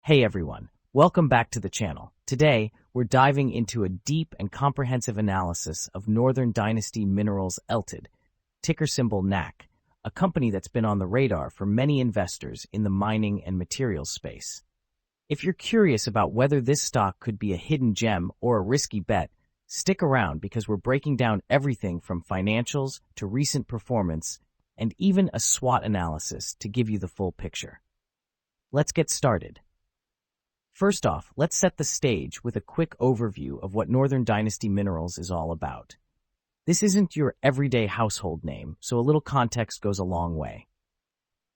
Hey everyone, welcome back to the channel. Today, we're diving into a deep and comprehensive analysis of Northern Dynasty Minerals Ltd, ticker symbol NAC, a company that's been on the radar for many investors in the mining and materials space. If you're curious about whether this stock could be a hidden gem or a risky bet, stick around because we're breaking down everything from financials to recent performance and even a SWOT analysis to give you the full picture. Let's get started. First off, let's set the stage with a quick overview of what Northern Dynasty Minerals is all about. This isn't your everyday household name, so a little context goes a long way.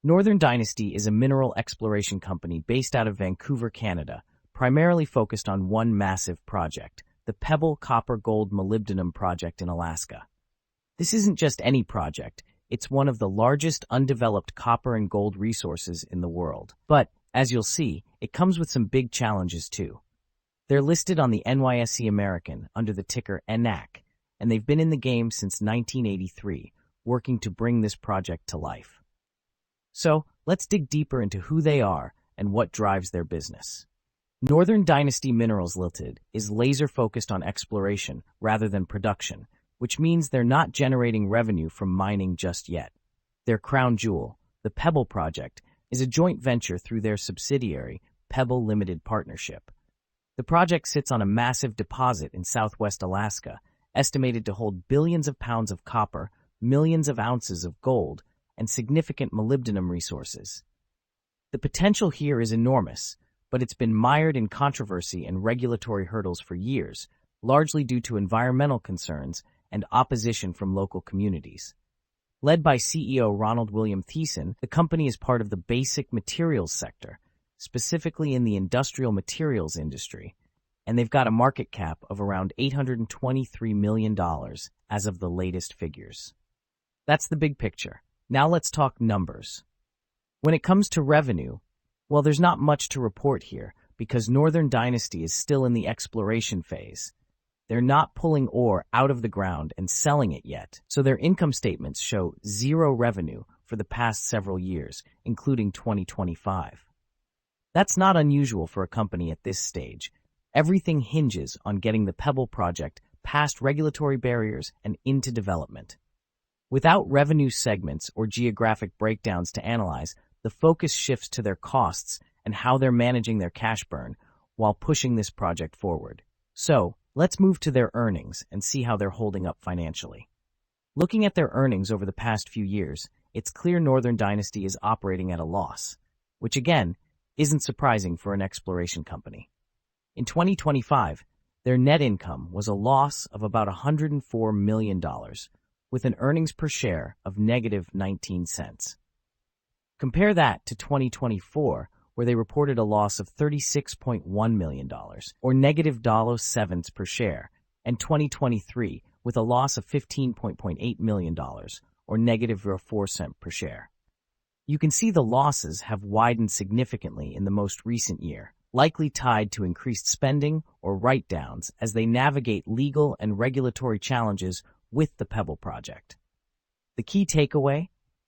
Northern Dynasty is a mineral exploration company based out of Vancouver, Canada, primarily focused on one massive project, the Pebble Copper-Gold Molybdenum Project in Alaska. This isn't just any project, it's one of the largest undeveloped copper and gold resources in the world. But, as you'll see, it comes with some big challenges too. They're listed on the NYSE American under the ticker NAC, and they've been in the game since 1983, working to bring this project to life. So, let's dig deeper into who they are and what drives their business. Northern Dynasty Minerals Ltd is laser-focused on exploration rather than production, which means they're not generating revenue from mining just yet. Their crown jewel, the Pebble Project, is a joint venture through their subsidiary, Pebble Limited Partnership. The project sits on a massive deposit in southwest Alaska, estimated to hold billions of pounds of copper, millions of ounces of gold, and significant molybdenum resources. The potential here is enormous, but it's been mired in controversy and regulatory hurdles for years, largely due to environmental concerns and opposition from local communities. Led by CEO Ronald William Thiessen, the company is part of the basic materials sector, specifically in the industrial materials industry, and they've got a market cap of around $823 million as of the latest figures. That's the big picture. Now let's talk numbers. When it comes to revenue, well, there's not much to report here because Northern Dynasty is still in the exploration phase. They're not pulling ore out of the ground and selling it yet, so their income statements show zero revenue for the past several years, including 2025. That's not unusual for a company at this stage. Everything hinges on getting the Pebble project past regulatory barriers and into development. Without revenue segments or geographic breakdowns to analyze, the focus shifts to their costs and how they're managing their cash burn while pushing this project forward. So, let's move to their earnings and see how they're holding up financially. Looking at their earnings over the past few years, it's clear Northern Dynasty is operating at a loss, which again, isn't surprising for an exploration company. In 2025, their net income was a loss of about $104 million, with an earnings per share of negative 19 cents. Compare that to 2024, where they reported a loss of $36.1 million, or negative $0.07 per share, and 2023 with a loss of $15.8 million, or negative 4 cents per share. You can see the losses have widened significantly in the most recent year, likely tied to increased spending or write-downs as they navigate legal and regulatory challenges with the Pebble project. The key takeaway?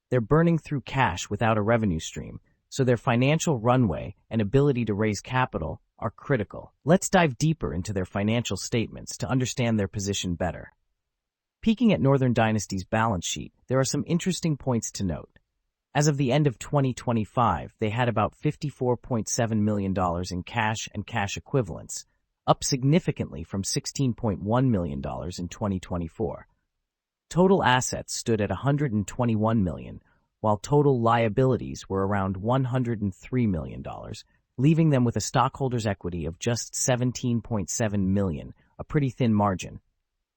They're burning through cash without a revenue stream, so their financial runway and ability to raise capital are critical. Let's dive deeper into their financial statements to understand their position better. Peeking at Northern Dynasty's balance sheet, there are some interesting points to note. As of the end of 2025, they had about $54.7 million in cash and cash equivalents, up significantly from $16.1 million in 2024. Total assets stood at $121 million, while total liabilities were around $103 million, leaving them with a stockholders' equity of just $17.7 million, a pretty thin margin.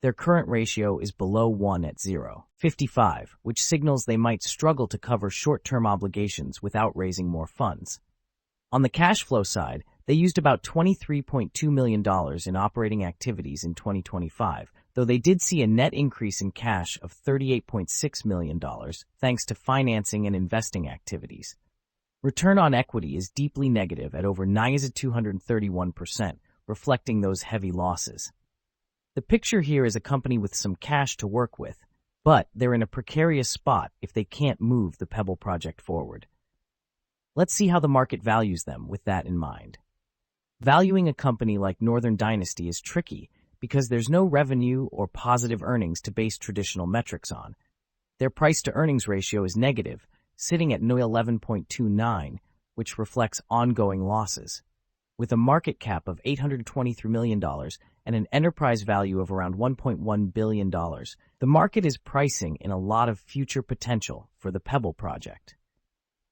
Their current ratio is below 1 at 0.55, which signals they might struggle to cover short-term obligations without raising more funds. On the cash flow side, they used about $23.2 million in operating activities in 2025, though they did see a net increase in cash of $38.6 million thanks to financing and investing activities. Return on equity is deeply negative at over 231%, reflecting those heavy losses. The picture here is a company with some cash to work with, but they're in a precarious spot if they can't move the Pebble project forward. Let's see how the market values them with that in mind. Valuing a company like Northern Dynasty is tricky because there's no revenue or positive earnings to base traditional metrics on. Their price-to-earnings ratio is negative, sitting at 11.29, which reflects ongoing losses. With a market cap of $823 million and an enterprise value of around $1.1 billion, the market is pricing in a lot of future potential for the Pebble project.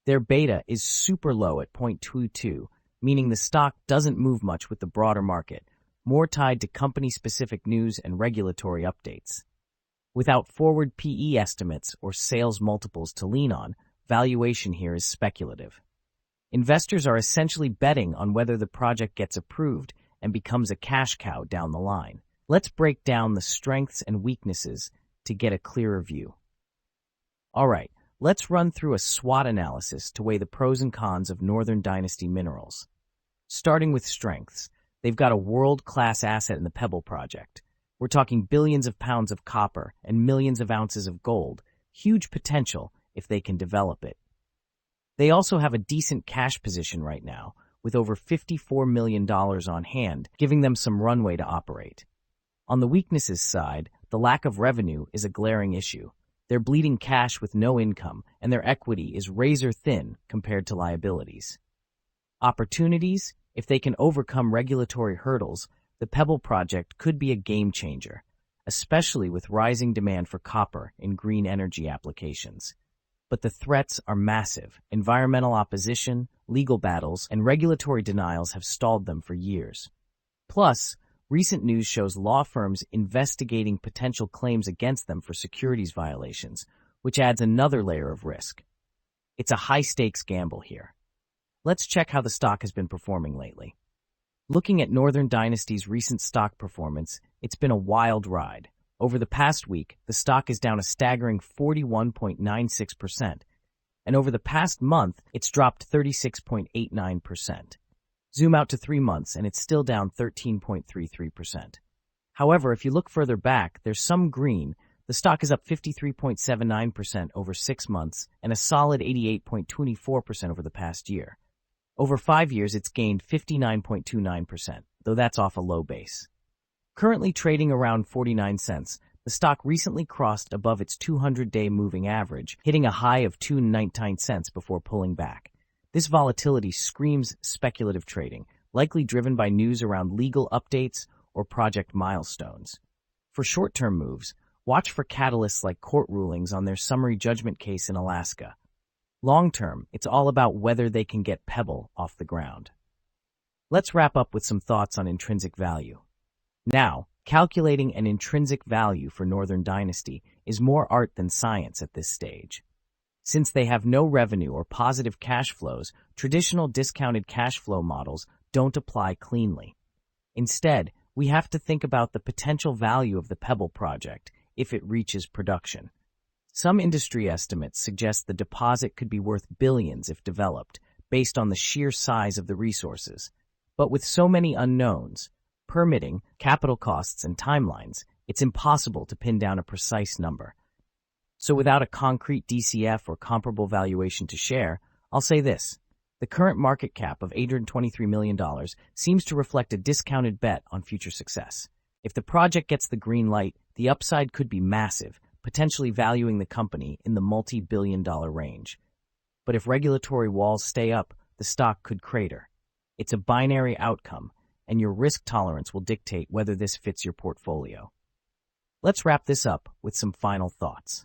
Their beta is super low at 0.22, meaning the stock doesn't move much with the broader market, more tied to company-specific news and regulatory updates. Without forward PE estimates or sales multiples to lean on, valuation here is speculative. Investors are essentially betting on whether the project gets approved and becomes a cash cow down the line. Let's break down the strengths and weaknesses to get a clearer view. All right, let's run through a SWOT analysis to weigh the pros and cons of Northern Dynasty Minerals. Starting with strengths, they've got a world-class asset in the Pebble project. We're talking billions of pounds of copper and millions of ounces of gold, huge potential if they can develop it. They also have a decent cash position right now, with over $54 million on hand, giving them some runway to operate. On the weaknesses side, the lack of revenue is a glaring issue. They're bleeding cash with no income, and their equity is razor-thin compared to liabilities. Opportunities: if they can overcome regulatory hurdles, the Pebble project could be a game-changer, especially with rising demand for copper in green energy applications. But the threats are massive. Environmental opposition, legal battles, and regulatory denials have stalled them for years. Plus, recent news shows law firms investigating potential claims against them for securities violations, which adds another layer of risk. It's a high-stakes gamble here. Let's check how the stock has been performing lately. Looking at Northern Dynasty's recent stock performance, it's been a wild ride. Over the past week, the stock is down a staggering 41.96%, and over the past month, it's dropped 36.89%. Zoom out to 3 months, and it's still down 13.33%. However, if you look further back, there's some green. The stock is up 53.79% over 6 months and a solid 88.24% over the past year. Over 5 years, it's gained 59.29%, though that's off a low base. Currently trading around 49 cents, the stock recently crossed above its 200-day moving average, hitting a high of 2.19 cents before pulling back. This volatility screams speculative trading, likely driven by news around legal updates or project milestones. For short-term moves, watch for catalysts like court rulings on their summary judgment case in Alaska. Long-term, it's all about whether they can get Pebble off the ground. Let's wrap up with some thoughts on intrinsic value. Now, calculating an intrinsic value for Northern Dynasty is more art than science at this stage. Since they have no revenue or positive cash flows, traditional discounted cash flow models don't apply cleanly. Instead, we have to think about the potential value of the Pebble project if it reaches production. Some industry estimates suggest the deposit could be worth billions if developed, based on the sheer size of the resources. But with so many unknowns, permitting, capital costs, and timelines, it's impossible to pin down a precise number. So without a concrete DCF or comparable valuation to share, I'll say this. The current market cap of $823 million seems to reflect a discounted bet on future success. If the project gets the green light, the upside could be massive, potentially valuing the company in the multi-billion-dollar range. But if regulatory walls stay up, the stock could crater. It's a binary outcome, and your risk tolerance will dictate whether this fits your portfolio. Let's wrap this up with some final thoughts.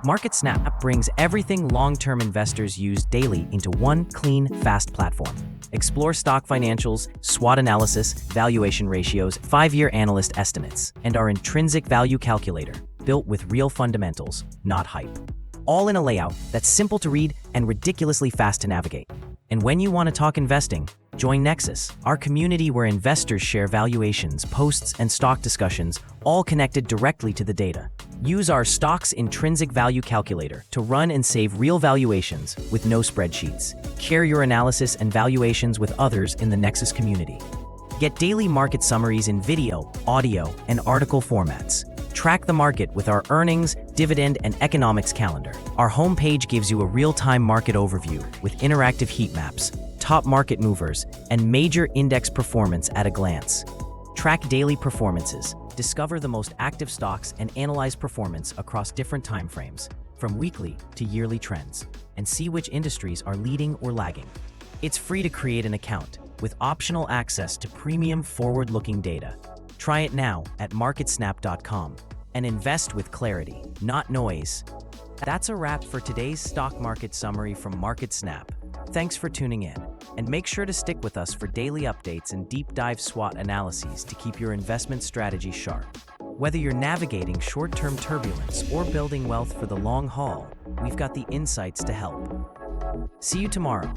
MarketSnap brings everything long-term investors use daily into one clean, fast platform. Explore stock financials, SWOT analysis, valuation ratios, 5-year analyst estimates, and our intrinsic value calculator, built with real fundamentals, not hype. All in a layout that's simple to read and ridiculously fast to navigate. And when you want to talk investing, join Nexus, our community where investors share valuations, posts, and stock discussions, all connected directly to the data. Use our stock's intrinsic value calculator to run and save real valuations with no spreadsheets. Share your analysis and valuations with others in the Nexus community. Get daily market summaries in video, audio, and article formats. Track the market with our earnings, dividend, and economics calendar. Our homepage gives you a real-time market overview with interactive heat maps, top market movers, and major index performance at a glance. Track daily performances. Discover the most active stocks and analyze performance across different timeframes, from weekly to yearly trends, and see which industries are leading or lagging. It's free to create an account, with optional access to premium forward-looking data. Try it now at MarketSnap.com and invest with clarity, not noise. That's a wrap for today's stock market summary from MarketSnap. Thanks for tuning in, and make sure to stick with us for daily updates and deep dive SWOT analyses to keep your investment strategy sharp. Whether you're navigating short-term turbulence or building wealth for the long haul, we've got the insights to help. See you tomorrow.